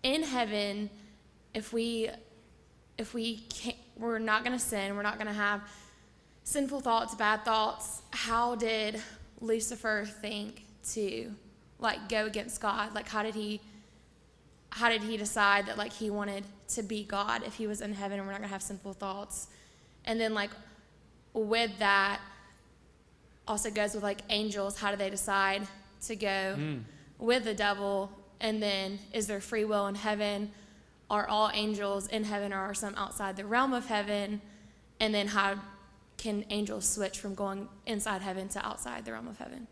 in heaven, if we can't, we're not going to sin, we're not going to have sinful thoughts, bad thoughts, how did Lucifer think to like go against God? Like how did he decide that like he wanted to be God if he was in heaven and we're not going to have sinful thoughts? And then like with that also goes with like angels, how do they decide to go with the devil? And then is there free will in heaven? Are all angels in heaven or are some outside the realm of heaven? And then how can angels switch from going inside heaven to outside the realm of heaven?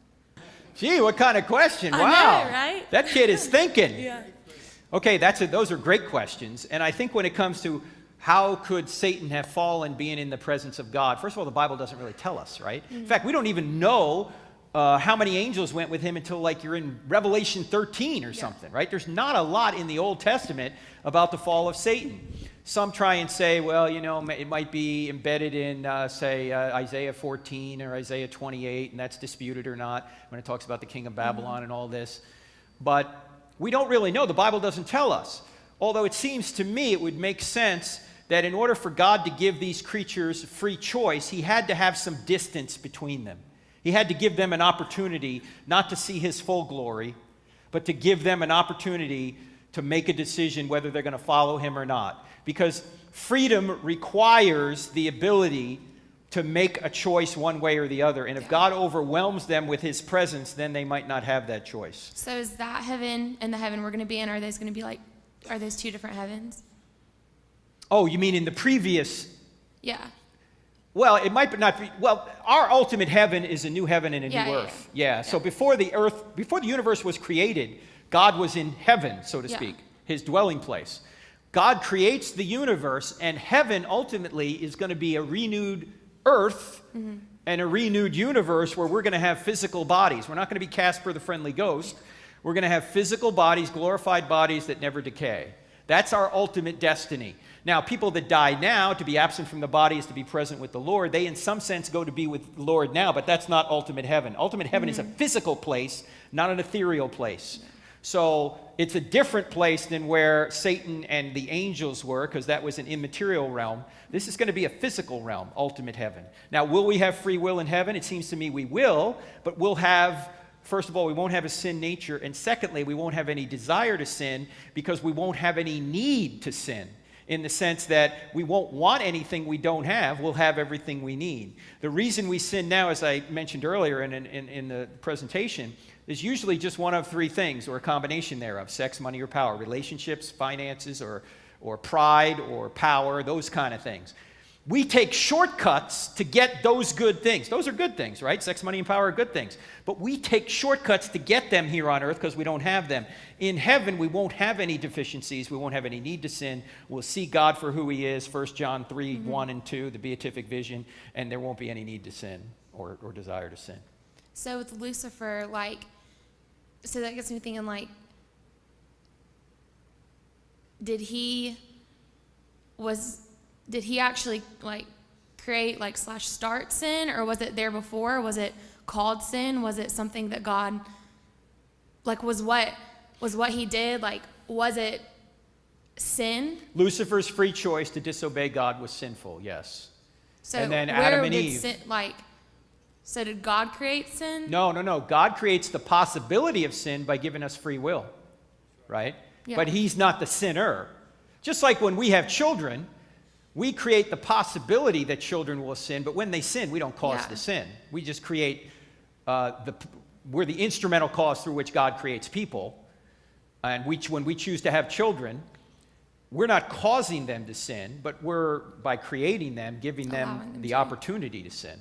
Gee, what kind of question. Wow. I know, right? That kid is thinking. Yeah. Okay, those are great questions. And I think when it comes to how could Satan have fallen being in the presence of God, first of all, the Bible doesn't really tell us, right? In fact, we don't even know how many angels went with him until like you're in Revelation 13 or something, right? There's not a lot in the Old Testament about the fall of Satan. Some try and say, well, you know, it might be embedded in, Isaiah 14 or Isaiah 28, and that's disputed or not when it talks about the king of Babylon and all this. But we don't really know. The Bible doesn't tell us. Although it seems to me it would make sense that in order for God to give these creatures free choice, he had to have some distance between them. He had to give them an opportunity not to see his full glory, but to give them an opportunity to make a decision whether they're going to follow him or not. Because freedom requires the ability to make a choice one way or the other. And if God overwhelms them with his presence, then they might not have that choice. So is that heaven and the heaven we're going to be in, are those going to be like, are those two different heavens? Oh, you mean in the previous? Yeah. Well, it might not be. Well, our ultimate heaven is a new heaven and a new earth. Yeah. So before the universe was created, God was in heaven, so to speak, his dwelling place. God creates the universe, and heaven ultimately is going to be a renewed earth and a renewed universe where we're going to have physical bodies. We're not going to be Casper the Friendly Ghost. We're going to have physical bodies, glorified bodies that never decay. That's our ultimate destiny. Now, people that die now, to be absent from the body is to be present with the Lord. They, in some sense, go to be with the Lord now, but that's not ultimate heaven. Ultimate heaven is a physical place, not an ethereal place. So it's a different place than where Satan and the angels were, because that was an immaterial realm. This is going to be a physical realm, ultimate heaven. Now, will we have free will in heaven? It seems to me we will, but we'll have, first of all, we won't have a sin nature, and secondly, we won't have any desire to sin because we won't have any need to sin, in the sense that we won't want anything we don't have. We'll have everything we need. The reason we sin now, as I mentioned earlier in the presentation, is usually just one of three things, or a combination thereof: sex, money, or power, relationships, finances, or pride, or power, those kind of things. We take shortcuts to get those good things. Those are good things, right? Sex, money, and power are good things. But we take shortcuts to get them here on earth because we don't have them. In heaven, we won't have any deficiencies. We won't have any need to sin. We'll see God for who he is, 1 John 3, 1 and 2, the beatific vision, and there won't be any need to sin or desire to sin. So with Lucifer, so that gets me thinking, did he actually create / start sin, or was it there before? Was it called sin? Was it something that God was what he did, was it sin? Lucifer's free choice to disobey God was sinful, yes. So and then Adam and Eve. Sin, so did God create sin? No. God creates the possibility of sin by giving us free will, right? Yeah. But he's not the sinner. Just like when we have children, we create the possibility that children will sin, but when they sin, we don't cause the sin. We just create, we're the instrumental cause through which God creates people. And when we choose to have children, we're not causing them to sin, but we're, by creating them, giving them the opportunity to sin.